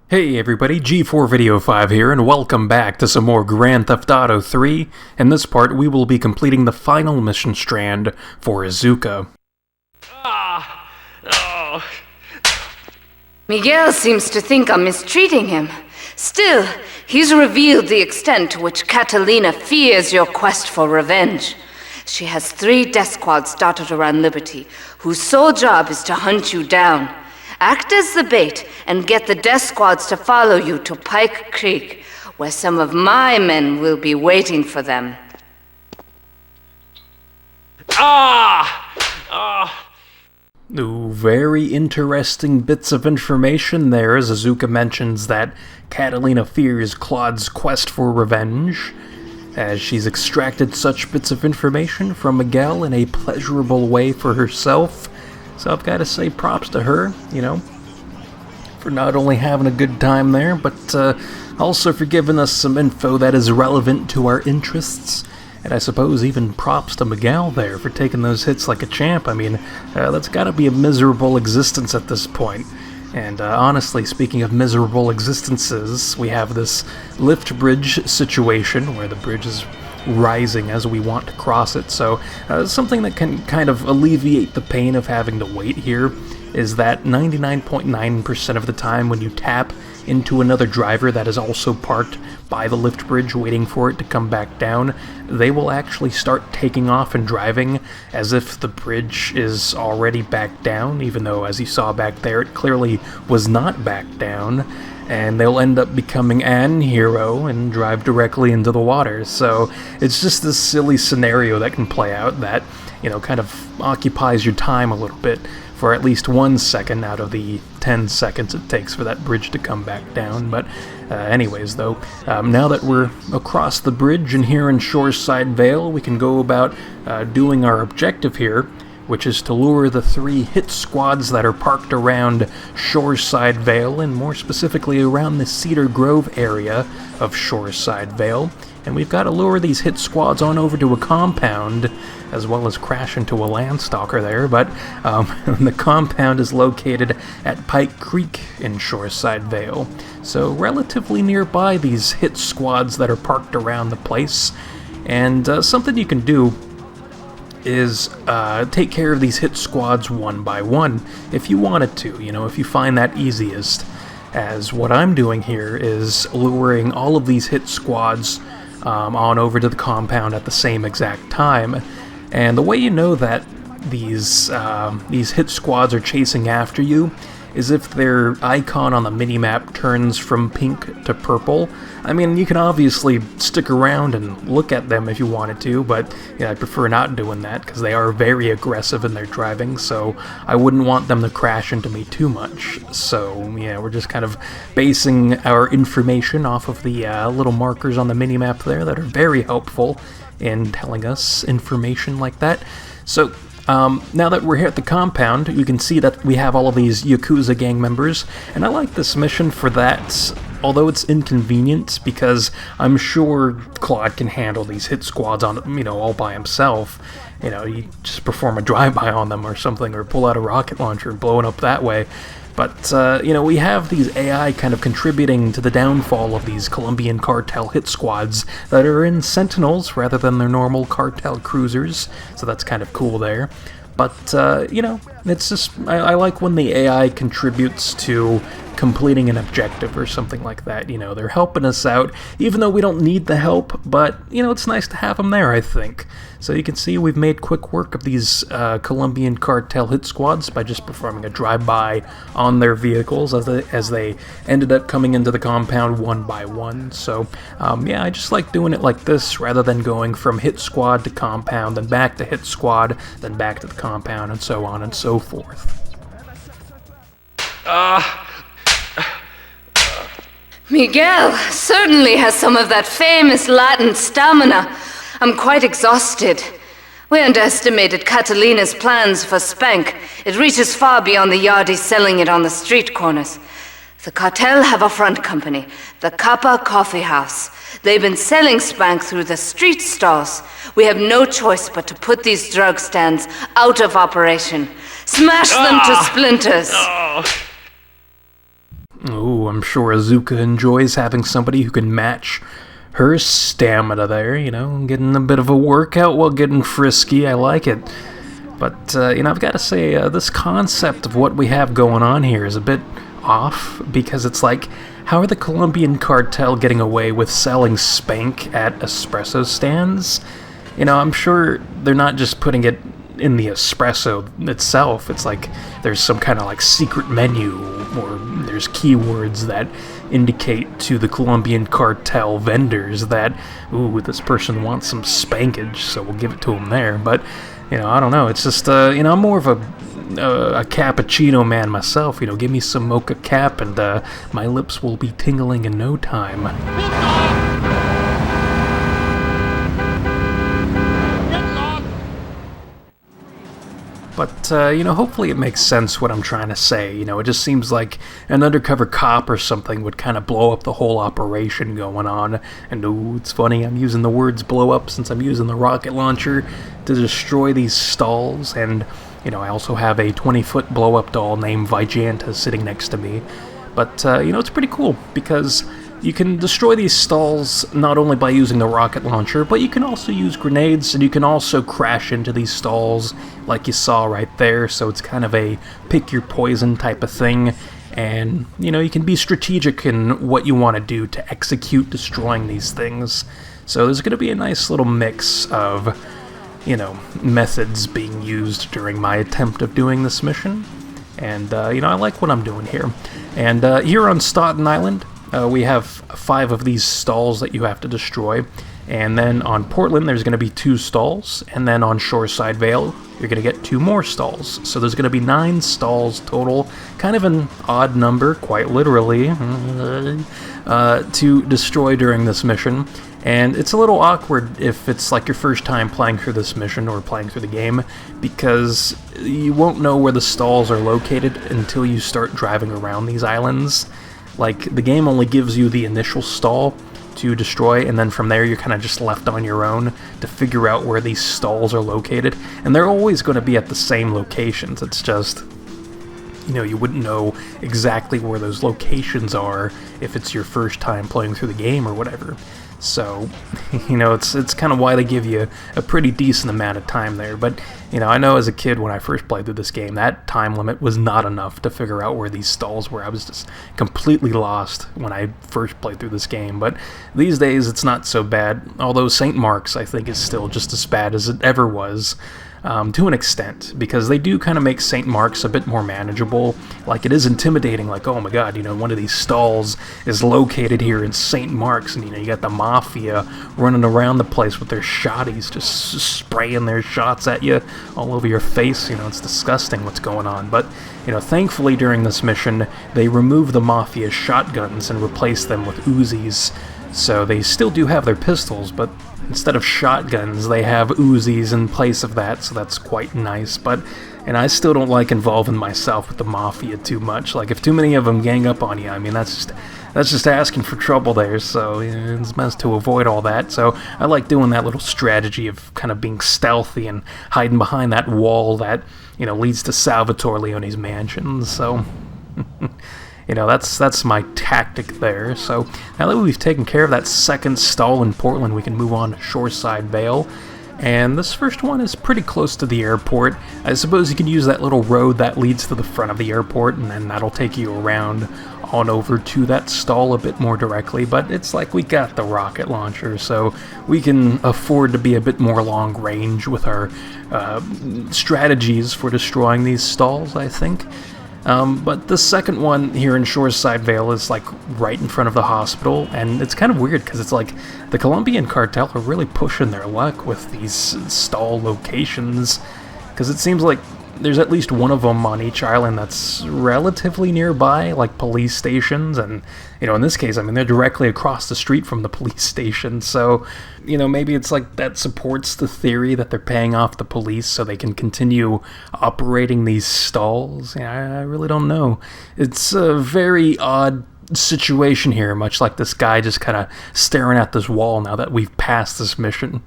Hey everybody, G4 Video 5 here, and welcome back to some more Grand Theft Auto 3. In this part, we will be completing the final mission strand for Asuka. Miguel seems to think I'm mistreating him. Still, he's revealed the extent to which Catalina fears your quest for revenge. She has 3 death squads dotted around Liberty, whose sole job is to hunt you down. Act as the bait and get the death squads to follow you to Pike Creek, where some of my men will be waiting for them. Ooh, very interesting bits of information there, as Asuka mentions that Catalina fears Claude's quest for revenge, as she's extracted such bits of information from Miguel in a pleasurable way for herself. So I've got to say props to her, for not only having a good time there, but also for giving us some info that is relevant to our interests. And I suppose even props to Miguel there for taking those hits like a champ. I mean, that's got to be a miserable existence at this point. And honestly, speaking of miserable existences, we have this lift bridge situation where the bridge is rising as we want to cross it. So something that can kind of alleviate the pain of having to wait here is that 99.9% of the time when you tap into another driver that is also parked by the lift bridge waiting for it to come back down, they will actually start taking off and driving as if the bridge is already back down, even though, as you saw back there, it clearly was not back down, and they'll end up becoming an hero and drive directly into the water. So it's just this silly scenario that can play out that, kind of occupies your time a little bit for at least 1 second out of the 10 seconds it takes for that bridge to come back down. But anyways, though, now that we're across the bridge and here in Shoreside Vale, we can go about doing our objective here, which is to lure the 3 hit squads that are parked around Shoreside Vale, and more specifically around the Cedar Grove area of Shoreside Vale. And we've got to lure these hit squads on over to a compound, as well as crash into a landstalker there. But the compound is located at Pike Creek in Shoreside Vale, so relatively nearby these hit squads that are parked around the place. And something you can do is take care of these hit squads one by one if you wanted to, if you find that easiest. As what I'm doing here is luring all of these hit squads on over to the compound at the same exact time. And the way you know that these hit squads are chasing after you is if their icon on the minimap turns from pink to purple. I mean, you can obviously stick around and look at them if you wanted to, but I prefer not doing that because they are very aggressive in their driving, so I wouldn't want them to crash into me too much. So yeah, we're just kind of basing our information off of the little markers on the minimap there that are very helpful in telling us information like that. So now that we're here at the compound, you can see that we have all of these Yakuza gang members, and I like this mission for that, although it's inconvenient, because I'm sure Claude can handle these hit squads on, all by himself. You just perform a drive-by on them or something, or pull out a rocket launcher and blow it up that way. But, we have these AI kind of contributing to the downfall of these Colombian cartel hit squads that are in Sentinels rather than their normal cartel cruisers, so that's kind of cool there. But, it's just, I like when the AI contributes to completing an objective or something like that. They're helping us out, even though we don't need the help, but, it's nice to have them there, I think. So you can see we've made quick work of these Colombian cartel hit squads by just performing a drive-by on their vehicles as they ended up coming into the compound one by one. So, yeah, I just like doing it like this rather than going from hit squad to compound, then back to hit squad, then back to the compound, and so on and so forth. Miguel certainly has some of that famous Latin stamina. I'm quite exhausted. We underestimated Catalina's plans for SPANK. It reaches far beyond the yardies selling it on the street corners. The cartel have a front company, the Kappa Coffee House. They've been selling SPANK through the street stalls. We have no choice but to put these drug stands out of operation. Smash them to splinters! Ooh, I'm sure Asuka enjoys having somebody who can match her stamina there, getting a bit of a workout while getting frisky. I like it. But, I've got to say, this concept of what we have going on here is a bit off, because it's like, how are the Colombian cartel getting away with selling SPANK at espresso stands? I'm sure they're not just putting it in the espresso itself. It's like there's some kind of like secret menu, or there's keywords that indicate to the Colombian cartel vendors that, ooh, this person wants some spankage, so we'll give it to them there. But, I don't know. It's just, I'm more of a cappuccino man myself. Give me some mocha cap and my lips will be tingling in no time. But, hopefully it makes sense what I'm trying to say. It just seems like an undercover cop or something would kind of blow up the whole operation going on. And, ooh, it's funny, I'm using the words blow up since I'm using the rocket launcher to destroy these stalls. And, I also have a 20-foot blow-up doll named Viganta sitting next to me. But, it's pretty cool because you can destroy these stalls not only by using the rocket launcher, but you can also use grenades, and you can also crash into these stalls like you saw right there, so it's kind of a pick-your-poison type of thing. And, you can be strategic in what you want to do to execute destroying these things. So there's going to be a nice little mix of, methods being used during my attempt of doing this mission. And, I like what I'm doing here. And here on Staunton Island, we have 5 of these stalls that you have to destroy. And then on Portland, there's going to be 2 stalls. And then on Shoreside Vale, you're going to get 2 more stalls. So there's going to be 9 stalls total. Kind of an odd number, quite literally, to destroy during this mission. And it's a little awkward if it's like your first time playing through this mission or playing through the game, because you won't know where the stalls are located until you start driving around these islands. Like, the game only gives you the initial stall to destroy, and then from there you're kind of just left on your own to figure out where these stalls are located. And they're always going to be at the same locations. It's just, you wouldn't know exactly where those locations are if it's your first time playing through the game or whatever. So, it's kind of why they give you a pretty decent amount of time there. But, I know as a kid when I first played through this game, that time limit was not enough to figure out where these stalls were. I was just completely lost when I first played through this game. But these days, it's not so bad. Although St. Mark's, I think, is still just as bad as it ever was. To an extent, because they do kind of make St. Mark's a bit more manageable. Like, it is intimidating, like, oh my god, one of these stalls is located here in St. Mark's, and you got the mafia running around the place with their shotties, just spraying their shots at you all over your face. It's disgusting what's going on. But, thankfully during this mission, they remove the mafia's shotguns and replace them with Uzis. So they still do have their pistols, but instead of shotguns, they have Uzis in place of that, so that's quite nice. But, I still don't like involving myself with the mafia too much. Like, if too many of them gang up on you, that's just asking for trouble there, so it's best to avoid all that. So I like doing that little strategy of kind of being stealthy and hiding behind that wall that, leads to Salvatore Leone's mansion, so... that's my tactic there. So now that we've taken care of that second stall in Portland, we can move on to Shoreside Vale. And this first one is pretty close to the airport. I suppose you can use that little road that leads to the front of the airport, and then that'll take you around on over to that stall a bit more directly. But it's like we got the rocket launcher, so we can afford to be a bit more long range with our strategies for destroying these stalls, I think. But the second one here in Shoreside Vale is like right in front of the hospital, and it's kind of weird because it's like the Colombian cartel are really pushing their luck with these stall locations, because it seems like there's at least one of them on each island that's relatively nearby, like police stations, and, in this case, they're directly across the street from the police station, so, maybe it's like that supports the theory that they're paying off the police so they can continue operating these stalls. I really don't know. It's a very odd situation here, much like this guy just kind of staring at this wall now that we've passed this mission.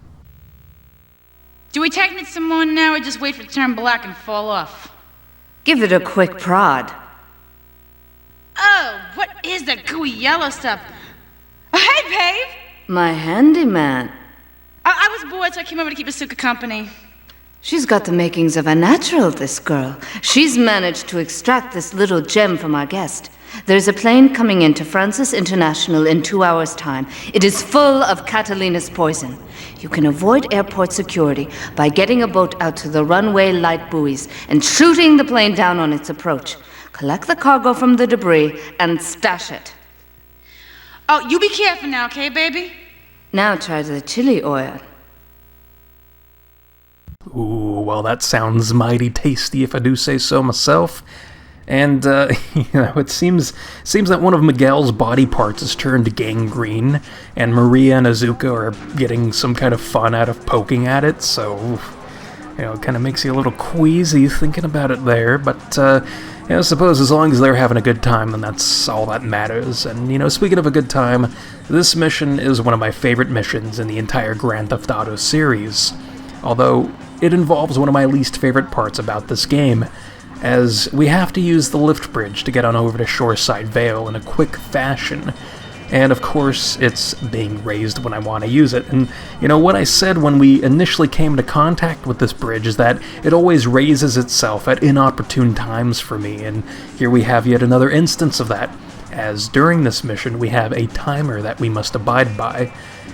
Do we technic some more now, or just wait for it to turn black and fall off? Give it a quick prod. Oh, what is that gooey yellow stuff? Oh, hey, babe! My handyman. I was bored, so I came over to keep Asuka company. She's got the makings of a natural, this girl. She's managed to extract this little gem from our guest. There's a plane coming into Francis International in 2 hours' time. It is full of Catalina's poison. You can avoid airport security by getting a boat out to the runway light buoys and shooting the plane down on its approach. Collect the cargo from the debris and stash it. Oh, you be careful now, okay, baby? Now try the chili oil. Ooh, well, that sounds mighty tasty if I do say so myself. And, it seems that one of Miguel's body parts has turned gangrene, and Maria and Asuka are getting some kind of fun out of poking at it, so, it kind of makes you a little queasy thinking about it there, but, I suppose as long as they're having a good time, then that's all that matters. And, speaking of a good time, this mission is one of my favorite missions in the entire Grand Theft Auto series, although it involves one of my least favorite parts about this game, as we have to use the lift bridge to get on over to Shoreside Vale in a quick fashion. And of course, it's being raised when I want to use it. And what I said when we initially came into contact with this bridge is that it always raises itself at inopportune times for me, and here we have yet another instance of that, as during this mission we have a timer that we must abide by.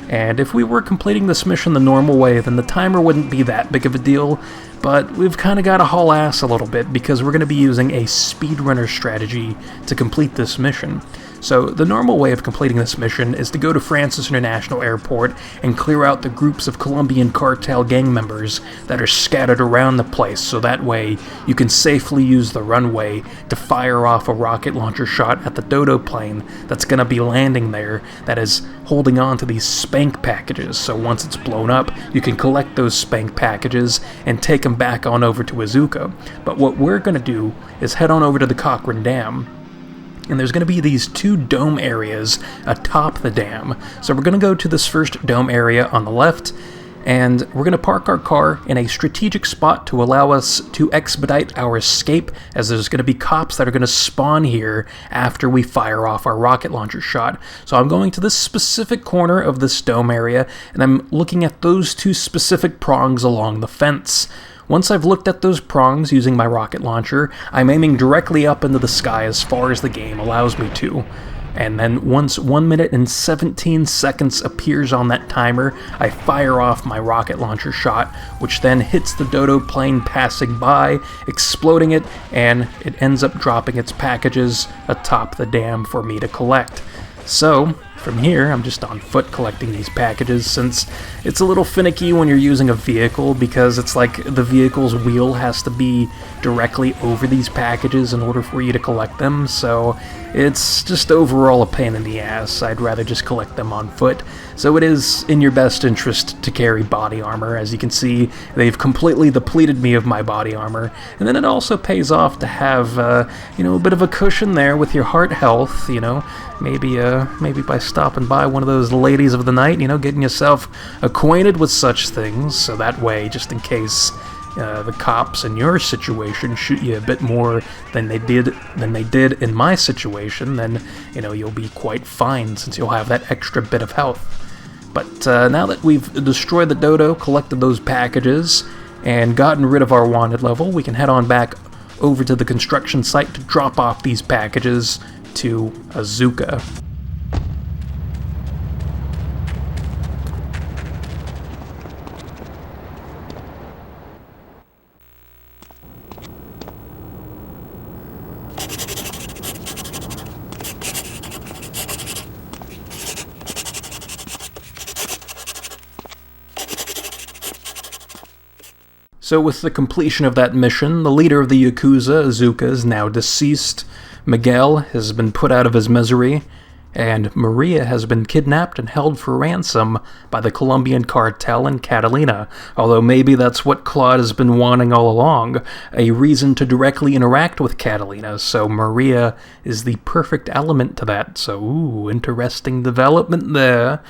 And if we were completing this mission the normal way, then the timer wouldn't be that big of a deal, but we've kind of got to haul ass a little bit because we're going to be using a speedrunner strategy to complete this mission. So the normal way of completing this mission is to go to Francis International Airport and clear out the groups of Colombian cartel gang members that are scattered around the place, so that way you can safely use the runway to fire off a rocket launcher shot at the dodo plane that's going to be landing there that is holding on to these SPANK packages. So once it's blown up, you can collect those SPANK packages and take them back on over to Asuka. But what we're going to do is head on over to the Cochrane Dam, and there's going to be these two dome areas atop the dam. So we're going to go to this first dome area on the left, and we're going to park our car in a strategic spot to allow us to expedite our escape, as there's going to be cops that are going to spawn here after we fire off our rocket launcher shot. So I'm going to this specific corner of this dome area, and I'm looking at those two specific prongs along the fence. Once I've looked at those prongs using my rocket launcher, I'm aiming directly up into the sky as far as the game allows me to. And then once 1 minute and 17 seconds appears on that timer, I fire off my rocket launcher shot, which then hits the dodo plane passing by, exploding it, and it ends up dropping its packages atop the dam for me to collect. So, from here, I'm just on foot collecting these packages, since it's a little finicky when you're using a vehicle, because it's like the vehicle's wheel has to be directly over these packages in order for you to collect them, so it's just overall a pain in the ass. I'd rather just collect them on foot. So it is in your best interest to carry body armor. As you can see, they've completely depleted me of my body armor, and then it also pays off to have, a bit of a cushion there with your heart health, maybe by stopping by one of those ladies of the night, getting yourself acquainted with such things, so that way, just in case the cops in your situation shoot you a bit more than they did in my situation, then you'll be quite fine, since you'll have that extra bit of health. But now that we've destroyed the dodo, collected those packages, and gotten rid of our wanted level, we can head on back over to the construction site to drop off these packages to Asuka. So with the completion of that mission, the leader of the Yakuza, Asuka, is now deceased, Miguel has been put out of his misery, and Maria has been kidnapped and held for ransom by the Colombian cartel and Catalina, although maybe that's what Claude has been wanting all along, a reason to directly interact with Catalina, so Maria is the perfect element to that, so interesting development there.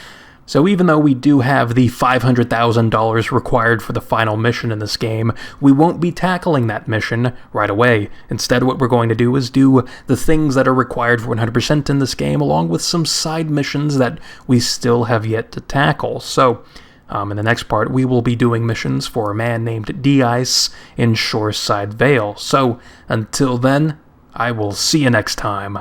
So even though we do have the $500,000 required for the final mission in this game, we won't be tackling that mission right away. Instead, what we're going to do is do the things that are required for 100% in this game, along with some side missions that we still have yet to tackle. So, in the next part, we will be doing missions for a man named D-Ice in Shoreside, Vale. So, until then, I will see you next time.